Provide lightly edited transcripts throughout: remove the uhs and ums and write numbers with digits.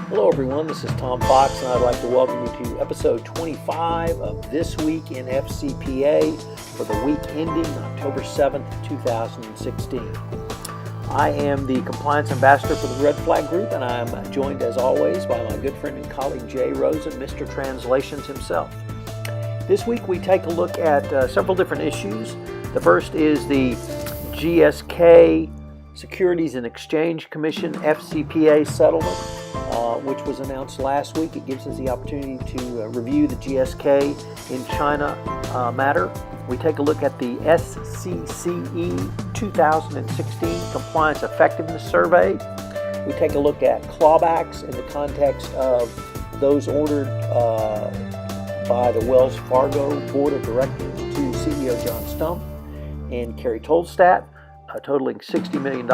Hello everyone, this is Tom Fox and I'd like to welcome you to episode 25 of This Week in FCPA for the week ending October 7th, 2016. I am the Compliance Ambassador for the Red Flag Group and I'm joined as always by my good friend and colleague Jay Rosen, Mr. Translations himself. This week we take a look at several different issues. The first is the GSK Securities and Exchange Commission FCPA settlement, which was announced last week. It gives us the opportunity to review the GSK in China matter. We take a look at the SCCE 2016 Compliance Effectiveness Survey. We take a look at clawbacks in the context of those ordered by the Wells Fargo Board of Directors to CEO John Stumpf and Carrie Toldstet, totaling $60 million.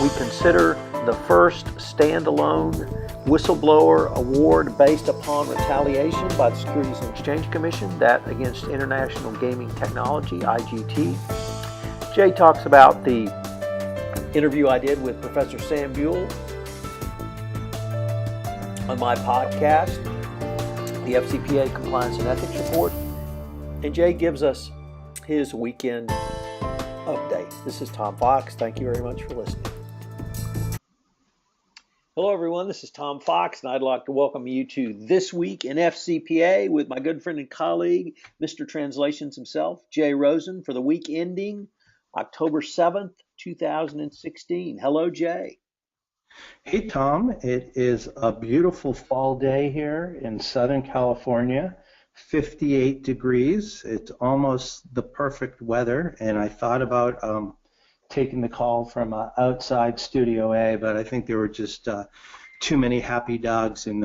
We consider the first standalone whistleblower award based upon retaliation by the Securities and Exchange Commission, that against International Gaming Technology, IGT. Jay talks about the interview I did with Professor Sam Buell on my podcast, the FCPA Compliance and Ethics Report. And Jay gives us his weekend update. This is Tom Fox. Thank you very much for listening. Hello everyone, this is Tom Fox and I'd like to welcome you to This Week in FCPA with my good friend and colleague, Mr. Translations himself, Jay Rosen, for the week ending October 7th, 2016. Hello, Jay. Hey, Tom. It is a beautiful fall day here in Southern California, 58 degrees. It's almost the perfect weather, and I thought about taking the call from outside Studio A, but I think there were just too many happy dogs and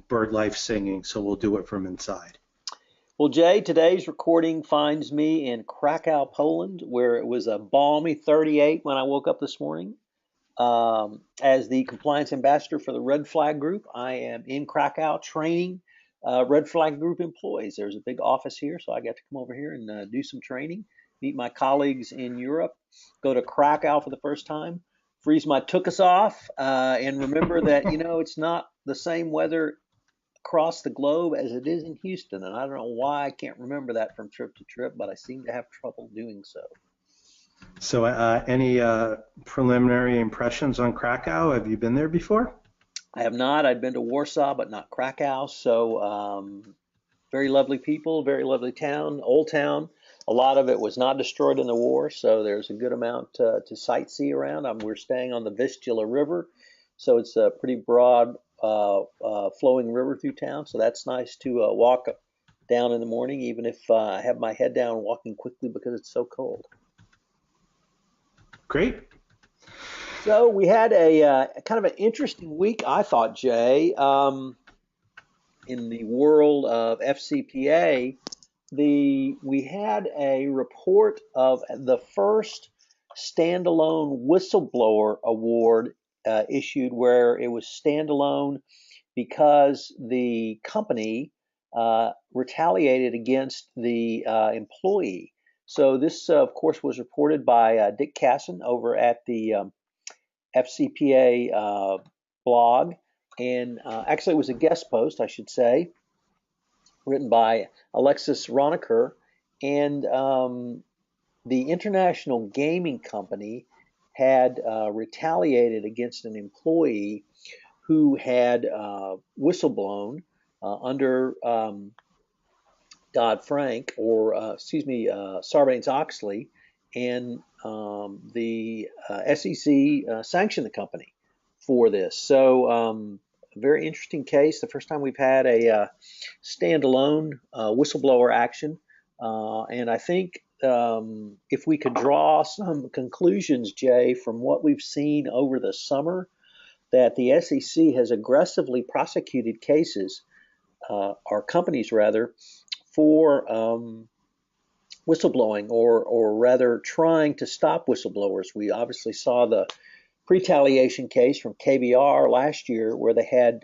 bird life singing, so we'll do it from inside. Well, Jay, today's recording finds me in Krakow, Poland, where it was a balmy 38 when I woke up this morning. As the Compliance Ambassador for the Red Flag Group, I am in Krakow training Red Flag Group employees. There's a big office here, so I got to come over here and do some training, meet my colleagues in Europe, go to Krakow for the first time, freeze my tuchus off, and remember that, it's not the same weather across the globe as it is in Houston. And I don't know why I can't remember that from trip to trip, but I seem to have trouble doing so. So any preliminary impressions on Krakow? Have you been there before? I have not. I'd been to Warsaw, but not Krakow. So very lovely people, very lovely town, old town. A lot of it was not destroyed in the war, so there's a good amount to sightsee around. We're staying on the Vistula River, so it's a pretty broad flowing river through town. So that's nice to walk down in the morning, even if I have my head down walking quickly because it's so cold. Great. So we had a kind of an interesting week, I thought, Jay, in the world of FCPA. We had a report of the first standalone whistleblower award issued, where it was standalone because the company retaliated against the employee. So this, of course, was reported by Dick Casson over at the FCPA blog, and actually it was a guest post, I should say, written by Alexis Ronacher, and the International Gaming Company had retaliated against an employee who had whistleblown under Dodd-Frank, or Sarbanes-Oxley, and the SEC sanctioned the company for this. So a very interesting case. The first time we've had a standalone whistleblower action. And I think if we could draw some conclusions, Jay, from what we've seen over the summer, that the SEC has aggressively prosecuted cases, or companies rather, for whistleblowing, or rather trying to stop whistleblowers. We obviously saw the retaliation case from KBR last year, where they had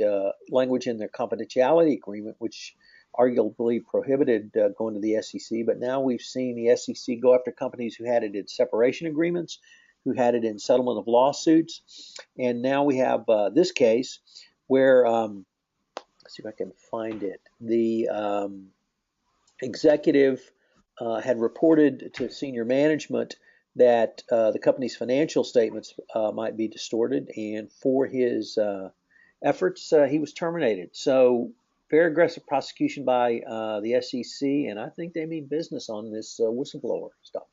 language in their confidentiality agreement which arguably prohibited going to the SEC. But now we've seen the SEC go after companies who had it in separation agreements. who had it in settlement of lawsuits. And now we have this case where, let's see if I can find it. The executive had reported to senior management that the company's financial statements might be distorted, and for his efforts, he was terminated. So very aggressive prosecution by the SEC, and I think they mean business on this whistleblower stuff.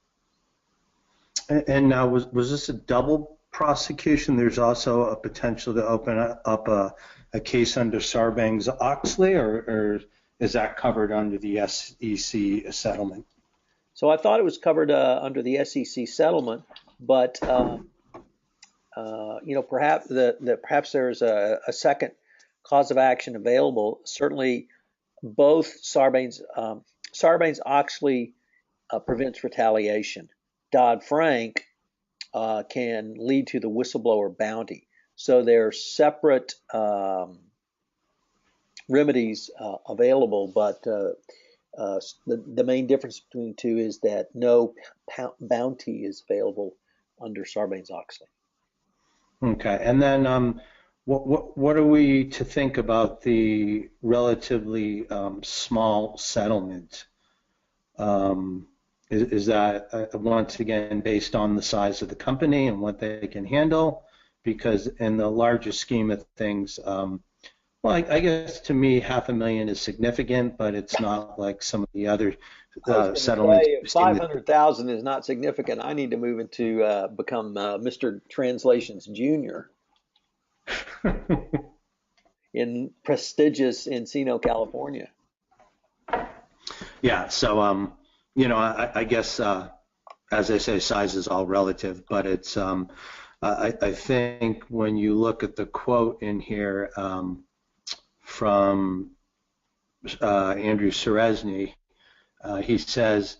And now, was this a double prosecution? There's also a potential to open up a case under Sarbanes-Oxley, or is that covered under the SEC settlement? So I thought it was covered under the SEC settlement, but perhaps perhaps there's a second cause of action available. Certainly, both Sarbanes-Oxley prevents retaliation. Dodd-Frank can lead to the whistleblower bounty. So there are separate remedies available, but the main difference between the two is that no bounty is available under Sarbanes-Oxley. Okay, and then what are we to think about the relatively small settlement? Is that once again based on the size of the company and what they can handle? Because in the larger scheme of things, well, I guess to me $500,000 is significant, but it's not like some of the other settlements. If 500,000 is not significant, I need to move into become Mr. Translations Junior in prestigious Encino, California. Yeah, so I guess as I say, size is all relative, but it's I think when you look at the quote in here from Andrew Seresny, he says,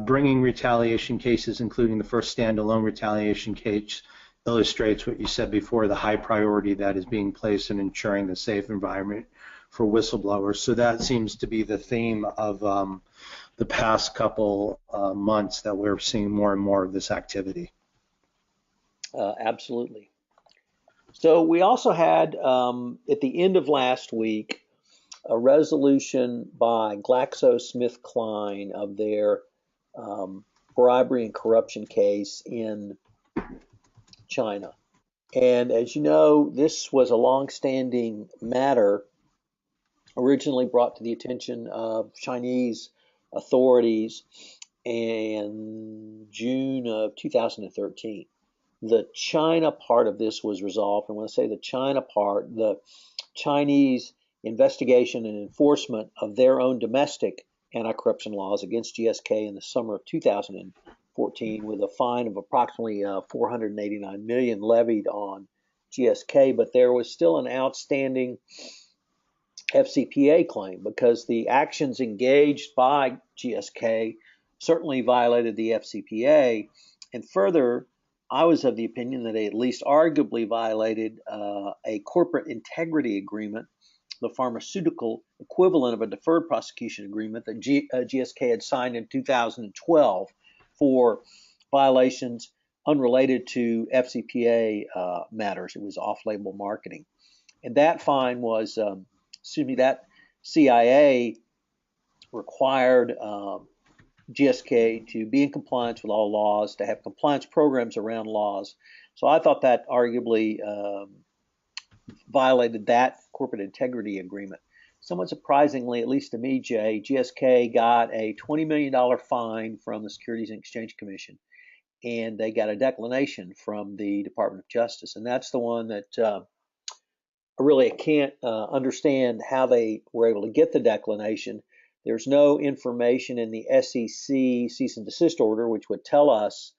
bringing retaliation cases, including the first standalone retaliation case, illustrates what you said before, the high priority that is being placed in ensuring the safe environment for whistleblowers. So that seems to be the theme of the past couple months, that we're seeing more and more of this activity. Absolutely. So we also had, at the end of last week, a resolution by GlaxoSmithKline of their bribery and corruption case in China. And as you know, this was a long-standing matter originally brought to the attention of Chinese authorities in June of 2013. The China part of this was resolved, and when I say the China part, the Chinese investigation and enforcement of their own domestic anti-corruption laws against GSK in the summer of 2014, with a fine of approximately $489 million levied on GSK, but there was still an outstanding FCPA claim because the actions engaged by GSK certainly violated the FCPA, and further, I was of the opinion that they at least arguably violated a corporate integrity agreement, the pharmaceutical equivalent of a deferred prosecution agreement that GSK had signed in 2012 for violations unrelated to FCPA matters. It was off-label marketing. And that fine was, that CIA required GSK to be in compliance with all laws, to have compliance programs around laws. So I thought that arguably violated that corporate integrity agreement. Somewhat surprisingly, at least to me, Jay, GSK got a $20 million fine from the Securities and Exchange Commission, and they got a declination from the Department of Justice. And that's the one that I can't understand how they were able to get the declination. There's no information in the SEC cease and desist order which would tell us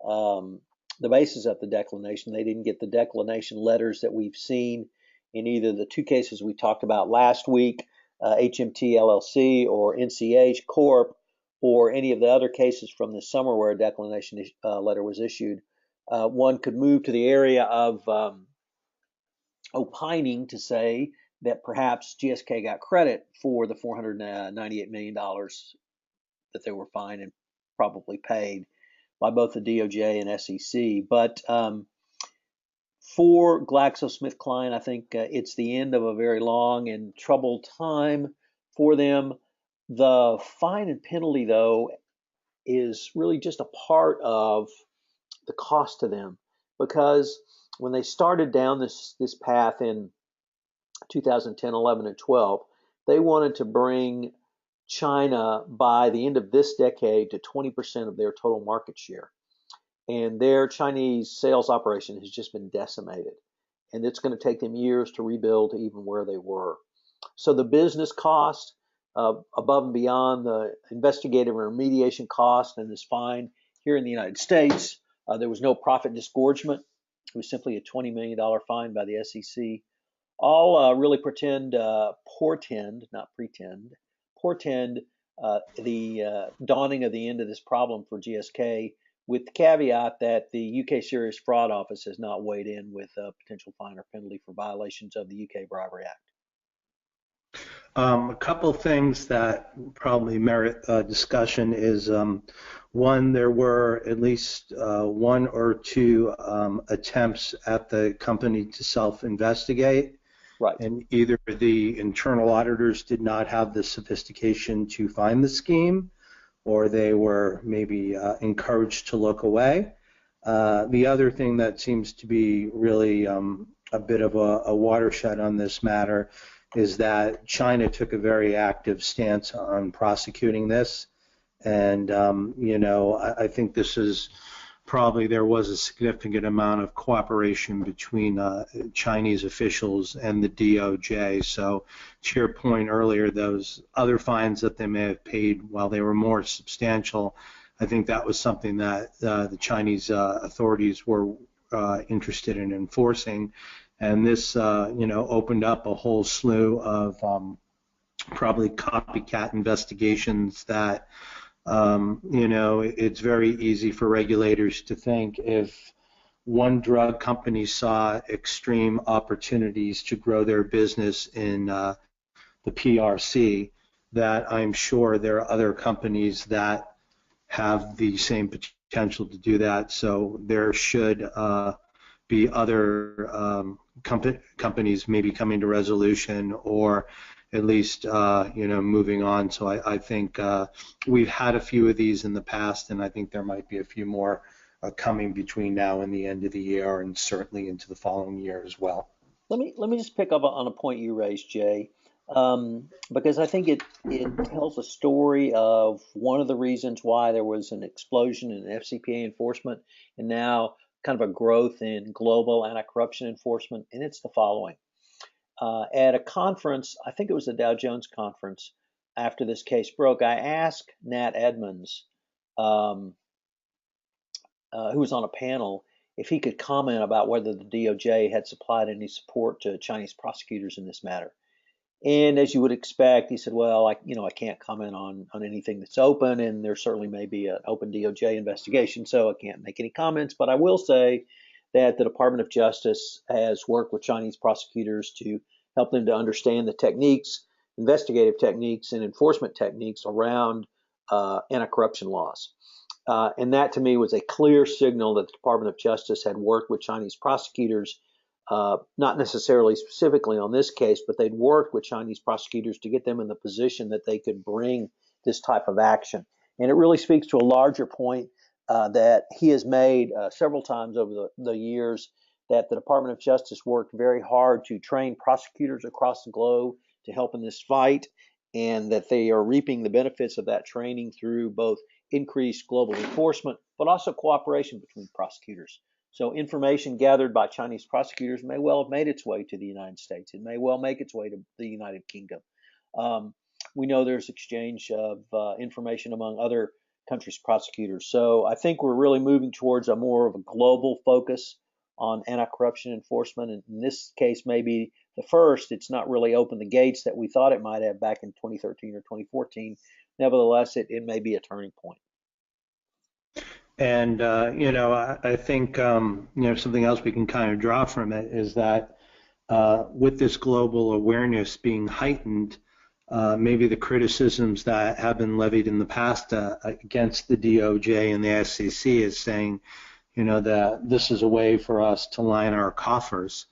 the basis of the declination. They didn't get the declination letters that we've seen in either the two cases we talked about last week, HMT LLC or NCH Corp, or any of the other cases from the summer where a declination letter was issued. One could move to the area of opining to say that perhaps GSK got credit for the $498 million that they were fined and probably paid by both the DOJ and SEC. But for GlaxoSmithKline, I think it's the end of a very long and troubled time for them. The fine and penalty, though, is really just a part of the cost to them, because when they started down this path in 2010, 11, and 12, they wanted to bring China by the end of this decade to 20% of their total market share. And their Chinese sales operation has just been decimated. And it's going to take them years to rebuild to even where they were. So the business cost, above and beyond the investigative and remediation cost and this fine here in the United States, there was no profit disgorgement. It was simply a $20 million fine by the SEC. All really portend the dawning of the end of this problem for GSK, with the caveat that the UK Serious Fraud Office has not weighed in with a potential fine or penalty for violations of the UK Bribery Act. A couple things that probably merit discussion is, one, there were at least one or two attempts at the company to self-investigate. Right. And either the internal auditors did not have the sophistication to find the scheme, or they were maybe encouraged to look away. The other thing that seems to be really a bit of a watershed on this matter is that China took a very active stance on prosecuting this. And, I think this is probably, there was a significant amount of cooperation between Chinese officials and the DOJ. So to your point earlier, those other fines that they may have paid, while they were more substantial, I think that was something that the Chinese authorities were interested in enforcing. And this, opened up a whole slew of probably copycat investigations that it's very easy for regulators to think, if one drug company saw extreme opportunities to grow their business in the PRC, that I'm sure there are other companies that have the same potential to do that. So there should be other companies maybe coming to resolution, or at least moving on. So I think we've had a few of these in the past, and I think there might be a few more coming between now and the end of the year, and certainly into the following year as well. Let me just pick up on a point you raised, Jay, because I think it tells a story of one of the reasons why there was an explosion in FCPA enforcement, and now kind of a growth in global anti-corruption enforcement, and it's the following. At a conference, I think it was the Dow Jones conference, after this case broke, I asked Nat Edmonds, who was on a panel, if he could comment about whether the DOJ had supplied any support to Chinese prosecutors in this matter. And as you would expect, he said, well, I can't comment on anything that's open, and there certainly may be an open DOJ investigation, so I can't make any comments. But I will say that the Department of Justice has worked with Chinese prosecutors to help them to understand the techniques, investigative techniques, and enforcement techniques around anti-corruption laws. And that, to me, was a clear signal that the Department of Justice had worked with Chinese prosecutors, not necessarily specifically on this case, but they'd worked with Chinese prosecutors to get them in the position that they could bring this type of action. And it really speaks to a larger point that he has made several times over the years, that the Department of Justice worked very hard to train prosecutors across the globe to help in this fight, and that they are reaping the benefits of that training through both increased global enforcement, but also cooperation between prosecutors. So information gathered by Chinese prosecutors may well have made its way to the United States. It may well make its way to the United Kingdom. We know there's exchange of information among other countries' prosecutors. So I think we're really moving towards a more of a global focus on anti-corruption enforcement. And in this case, maybe the first. It's not really opened the gates that we thought it might have back in 2013 or 2014. Nevertheless, it may be a turning point. And, I think, something else we can kind of draw from it is that with this global awareness being heightened, maybe the criticisms that have been levied in the past against the DOJ and the SCC is saying, that this is a way for us to line our coffers,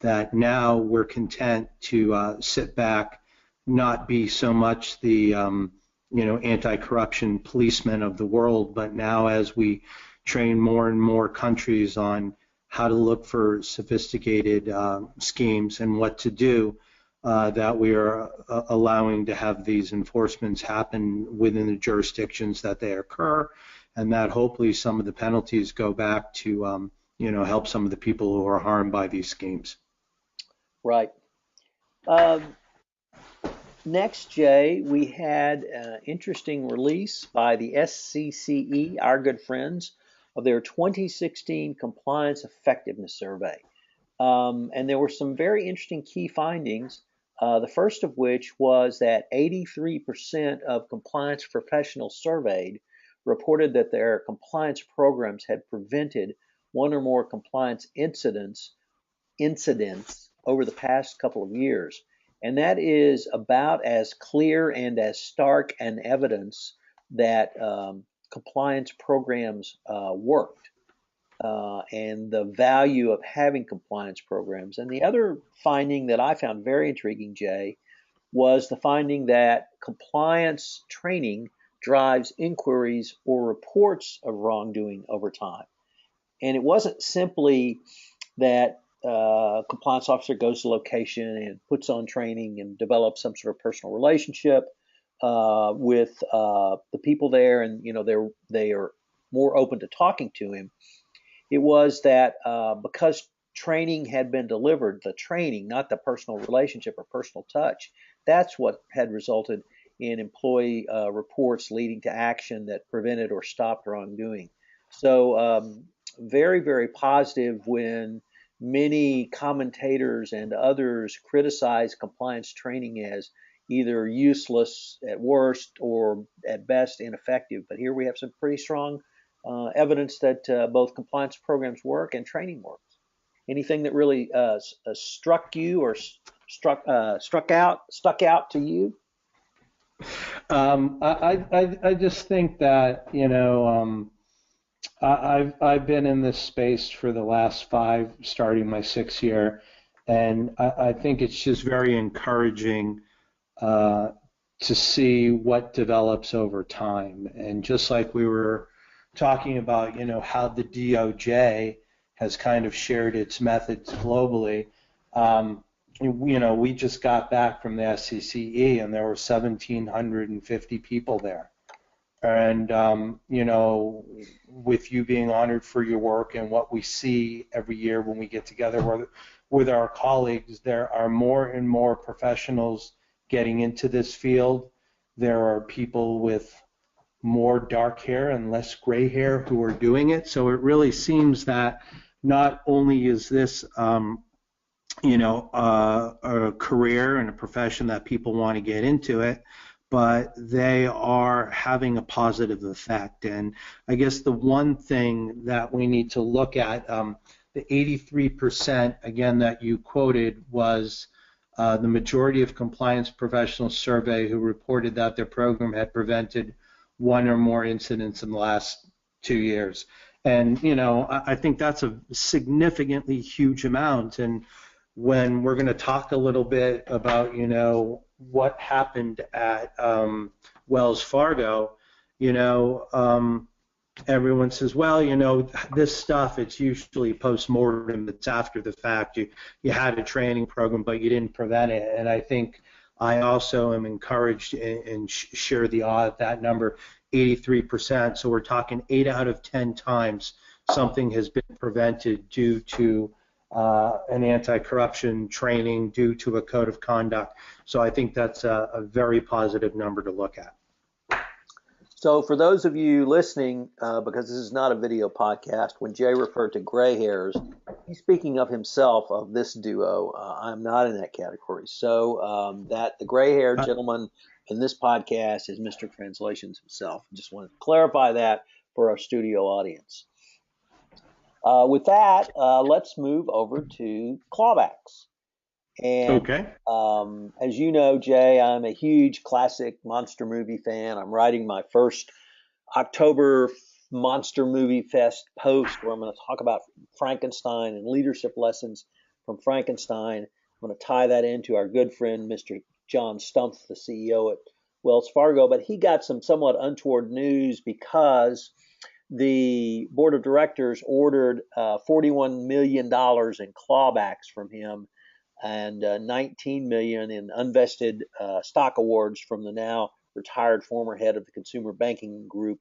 that now we're content to sit back, not be so much the anti-corruption policemen of the world, but now as we train more and more countries on how to look for sophisticated schemes and what to do, that we are allowing to have these enforcements happen within the jurisdictions that they occur, and that hopefully some of the penalties go back to help some of the people who are harmed by these schemes. Right. Next, Jay, we had an interesting release by the SCCE, our good friends, of their 2016 Compliance Effectiveness Survey. And there were some very interesting key findings, the first of which was that 83% of compliance professionals surveyed reported that their compliance programs had prevented one or more compliance incidents over the past couple of years. And that is about as clear and as stark an evidence that compliance programs worked and the value of having compliance programs. And the other finding that I found very intriguing, Jay, was the finding that compliance training drives inquiries or reports of wrongdoing over time. And it wasn't simply that compliance officer goes to location and puts on training and develops some sort of personal relationship with the people there, and they are more open to talking to him. It was that because training had been delivered, the training, not the personal relationship or personal touch, that's what had resulted in employee reports leading to action that prevented or stopped wrongdoing. So very, very positive when many commentators and others criticize compliance training as either useless at worst or at best ineffective. But here we have some pretty strong evidence that both compliance programs work and training works. Anything that really struck you or stuck out to you? I just think that I've been in this space for the last 5, starting my 6th year, and I think it's just very encouraging to see what develops over time. And just like we were talking about, how the DOJ has kind of shared its methods globally. We just got back from the SCCE, and there were 1,750 people there. And, with you being honored for your work and what we see every year when we get together with our colleagues, there are more and more professionals getting into this field. There are people with more dark hair and less gray hair who are doing it. So it really seems that not only is this, a career and a profession that people want to get into it, but they are having a positive effect. And I guess the one thing that we need to look at, the 83% again that you quoted was the majority of compliance professionals surveyed who reported that their program had prevented one or more incidents in the last 2 years. And, I think that's a significantly huge amount. And when we're going to talk a little bit about, what happened at Wells Fargo, everyone says, well, this stuff, it's usually post-mortem, it's after the fact. You had a training program, but you didn't prevent it. And I think I also am encouraged and share that number, 83%. So we're talking 8 out of 10 times something has been prevented due to an anti-corruption training, due to a code of conduct. So I think that's a very positive number to look at. So for those of you listening, because this is not a video podcast, when Jay referred to gray hairs, he's speaking of himself, of this duo. I'm not in that category. So that the gray-haired gentleman in this podcast is Mr. Translations himself. Just want to clarify that for our studio audience. With that, let's move over to clawbacks. And Okay. as you know, Jay, I'm a huge classic monster movie fan. I'm writing my first October Monster Movie Fest post where I'm going to talk about Frankenstein and leadership lessons from Frankenstein. I'm going to tie that into our good friend, Mr. John Stumpf, the CEO at Wells Fargo. But he got some somewhat untoward news because the board of directors ordered $41 million in clawbacks from him and 19 million in unvested stock awards from the now retired former head of the consumer banking group,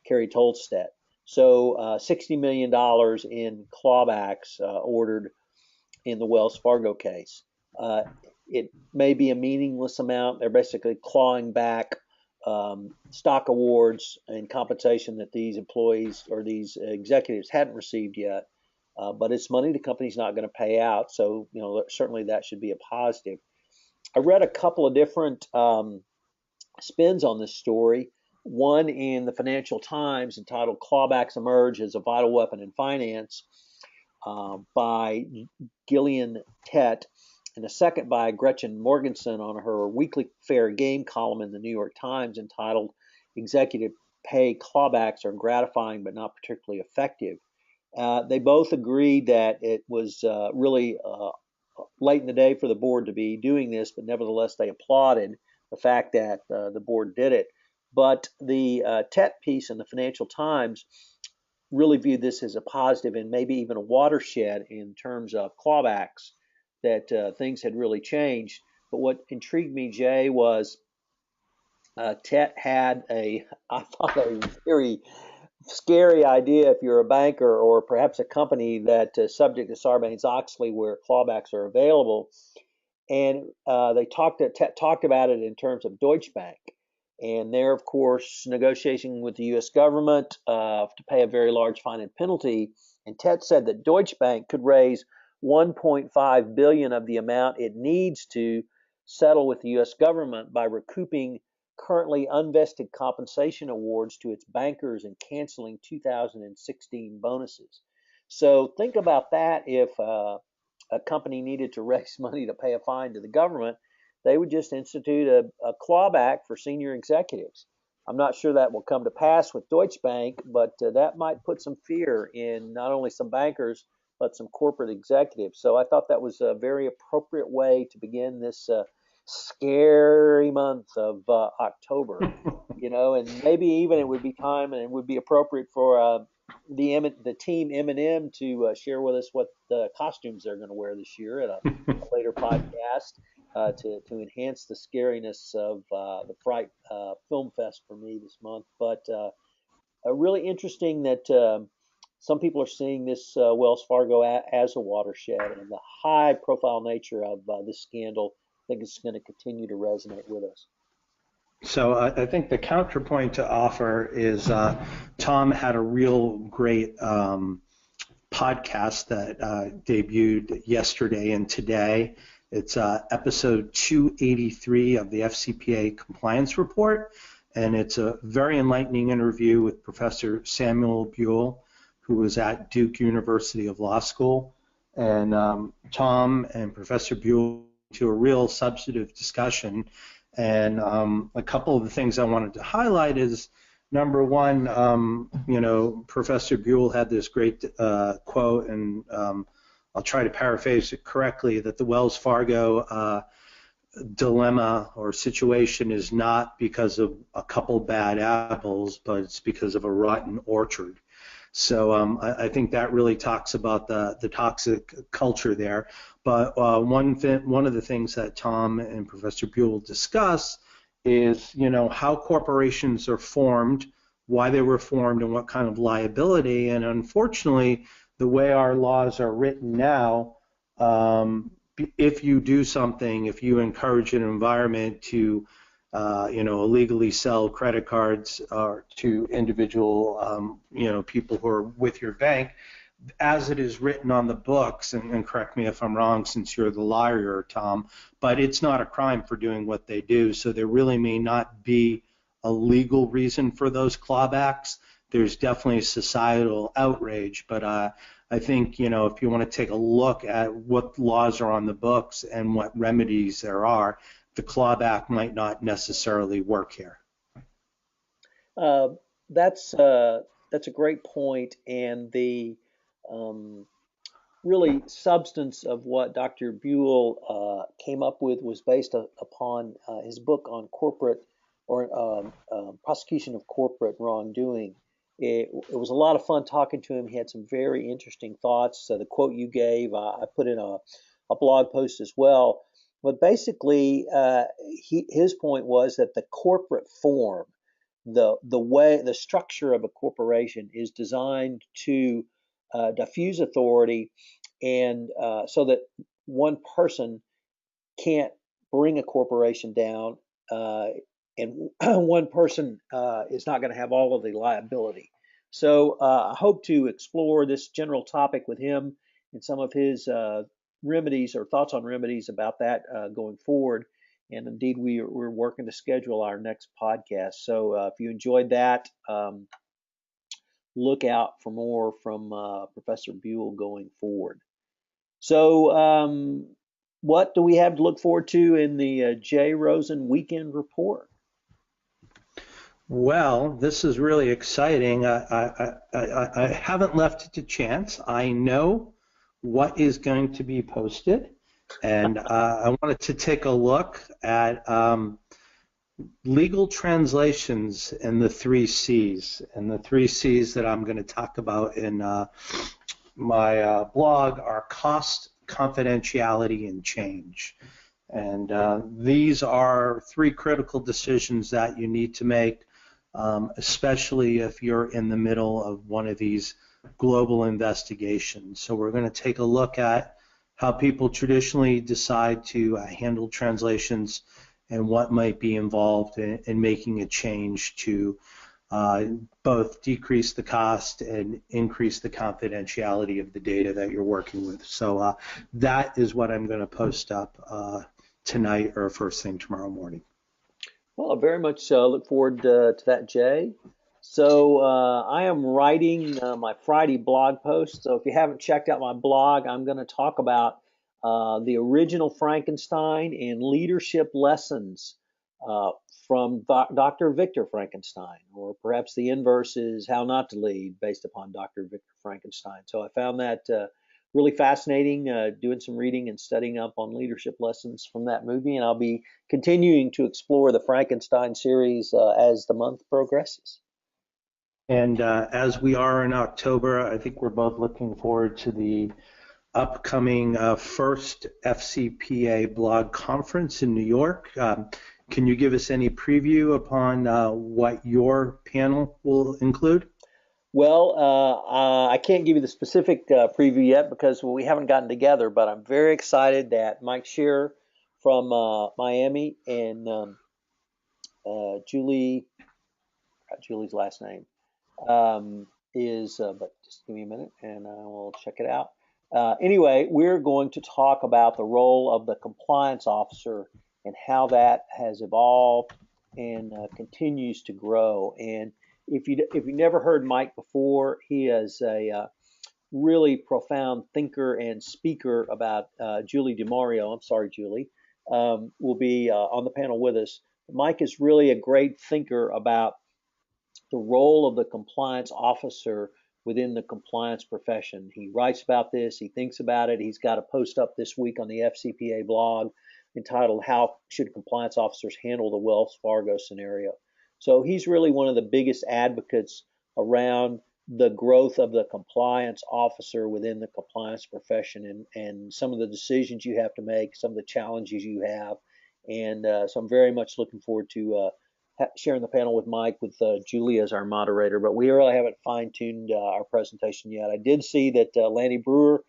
Carrie Toldstet. So $60 million in clawbacks ordered in the Wells Fargo case. It may be a meaningless amount. They're basically clawing back stock awards and compensation that these employees or these executives hadn't received yet. But it's money the company's not going to pay out. So, certainly that should be a positive. I read a couple of different spins on this story. One in the Financial Times entitled Clawbacks Emerge as a Vital Weapon in Finance by Gillian Tett, and a second by Gretchen Morgensen on her weekly fair game column in the New York Times entitled Executive Pay Clawbacks Are Gratifying but Not Particularly Effective. They both agreed that it was really late in the day for the board to be doing this, but nevertheless they applauded the fact that the board did it. But the Tett piece in the Financial Times really viewed this as a positive and maybe even a watershed in terms of clawbacks, that things had really changed. But what intrigued me, Jay, was Tett had I thought, a very scary idea if you're a banker or perhaps a company that is subject to Sarbanes-Oxley where clawbacks are available. And Tett talked about it in terms of Deutsche Bank. And they're, of course, negotiating with the U.S. government to pay a very large fine and penalty. And Tett said that Deutsche Bank could raise 1.5 billion of the amount it needs to settle with the U.S. government by recouping currently unvested compensation awards to its bankers and canceling 2016 bonuses. So think about that. If a company needed to raise money to pay a fine to the government, they would just institute a clawback for senior executives. I'm not sure that will come to pass with Deutsche Bank, but that might put some fear in not only some bankers, but some corporate executives. So I thought that was a very appropriate way to begin this scary month of October, and maybe even it would be time and it would be appropriate for the team M&M to share with us what the costumes they're going to wear this year at a later podcast to enhance the scariness of the Fright Film Fest for me this month. But really interesting that some people are seeing this Wells Fargo as a watershed, and the high-profile nature of this scandal, I think it's going to continue to resonate with us. So I think the counterpoint to offer is Tom had a real great podcast that debuted yesterday and today. It's episode 283 of the FCPA Compliance Report, and it's a very enlightening interview with Professor Sam Buell, who was at Duke University of Law School. And Tom and Professor Buell to a real substantive discussion. And a couple of the things I wanted to highlight is, number one, Professor Buell had this great quote, and I'll try to paraphrase it correctly, that the Wells Fargo dilemma or situation is not because of a couple bad apples, but it's because of a rotten orchard. So I think that really talks about the toxic culture there. But one of the things that Tom and Professor Buell discuss is, how corporations are formed, why they were formed, and what kind of liability. And unfortunately, the way our laws are written now, if you do something, if you encourage an environment to illegally sell credit cards to individual, people who are with your bank, as it is written on the books, and correct me if I'm wrong since you're the lawyer, Tom, but it's not a crime for doing what they do, so there really may not be a legal reason for those clawbacks. There's definitely societal outrage, but I think, if you want to take a look at what laws are on the books and what remedies there are, the clawback might not necessarily work here. Uh, that's a great point, and the um, really substance of what Dr. Buell came up with was based upon his book on corporate or prosecution of corporate wrongdoing. It was a lot of fun talking to him. He had some very interesting thoughts. So the quote you gave, I put in a blog post as well. But basically, his point was that the corporate form, the structure of a corporation is designed to diffuse authority, and so that one person can't bring a corporation down, and one person is not going to have all of the liability. So I hope to explore this general topic with him and some of his remedies or thoughts on remedies about that going forward. And indeed, we're working to schedule our next podcast. So if you enjoyed that, look out for more from Professor Buell going forward. So, what do we have to look forward to in the J. Rosen Weekend Report? Well, this is really exciting. I haven't left it to chance. I know what is going to be posted, and I wanted to take a look at legal translations in the 3 C's. And the 3 C's that I'm going to talk about in my blog are cost, confidentiality, and change. And these are 3 critical decisions that you need to make, especially if you're in the middle of one of these global investigations. So we're going to take a look at how people traditionally decide to handle translations and what might be involved in making a change to both decrease the cost and increase the confidentiality of the data that you're working with. So that is what I'm going to post up tonight or first thing tomorrow morning. Well, I very much look forward to that, Jay. So I am writing my Friday blog post. So if you haven't checked out my blog, I'm going to talk about the original Frankenstein and leadership lessons from Dr. Victor Frankenstein, or perhaps the inverse is how not to lead based upon Dr. Victor Frankenstein. So I found that really fascinating, doing some reading and studying up on leadership lessons from that movie, and I'll be continuing to explore the Frankenstein series as the month progresses. And as we are in October, I think we're both looking forward to the upcoming first FCPA blog conference in New York. Can you give us any preview upon what your panel will include? Well, I can't give you the specific preview yet because we haven't gotten together, but I'm very excited that Mike Shearer from Miami and Julie's last name is, but just give me a minute and I will check it out. Anyway, we're going to talk about the role of the compliance officer and how that has evolved and continues to grow. And if you never heard Mike before, he is a really profound thinker and speaker about Julie DeMario. I'm sorry, Julie, will be on the panel with us. Mike is really a great thinker about the role of the compliance officer within the compliance profession. He writes about this, he thinks about it. He's got a post up this week on the FCPA blog entitled How Should Compliance Officers Handle the Wells Fargo Scenario? So he's really one of the biggest advocates around the growth of the compliance officer within the compliance profession and some of the decisions you have to make, some of the challenges you have. And so I'm very much looking forward to sharing the panel with Mike, with Julie as our moderator, but we really haven't fine-tuned our presentation yet. I did see that Lanny Brewer,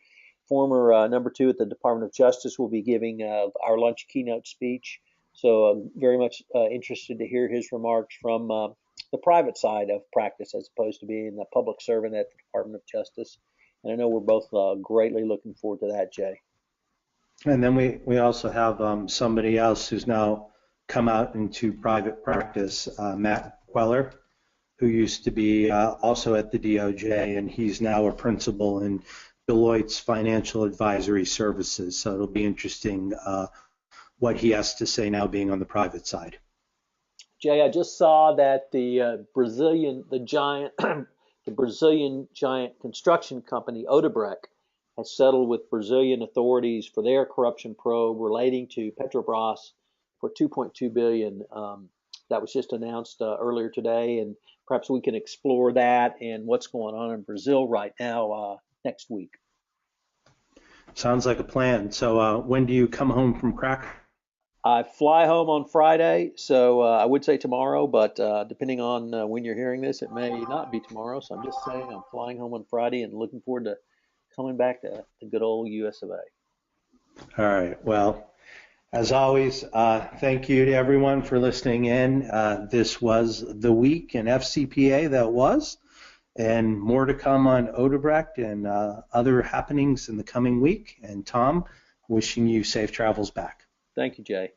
former number 2 at the Department of Justice, will be giving our lunch keynote speech. So I'm very much interested to hear his remarks from the private side of practice as opposed to being a public servant at the Department of Justice. And I know we're both greatly looking forward to that, Jay. And then we also have somebody else who's now come out into private practice, Matt Queller, who used to be also at the DOJ, and he's now a principal in Deloitte's financial advisory services. So it'll be interesting what he has to say now being on the private side. Jay, I just saw that the Brazilian giant construction company Odebrecht has settled with Brazilian authorities for their corruption probe relating to Petrobras for 2.2 billion. That was just announced earlier today, and perhaps we can explore that and what's going on in Brazil right now next week. Sounds like a plan. So when do you come home from Krakow? I fly home on Friday, so I would say tomorrow, but depending on when you're hearing this, it may not be tomorrow. So I'm just saying I'm flying home on Friday and looking forward to coming back to the good old US of A. All right. Well, as always, thank you to everyone for listening in. This was the week in FCPA that was, and more to come on Odebrecht and other happenings in the coming week. And Tom, wishing you safe travels back. Thank you, Jay.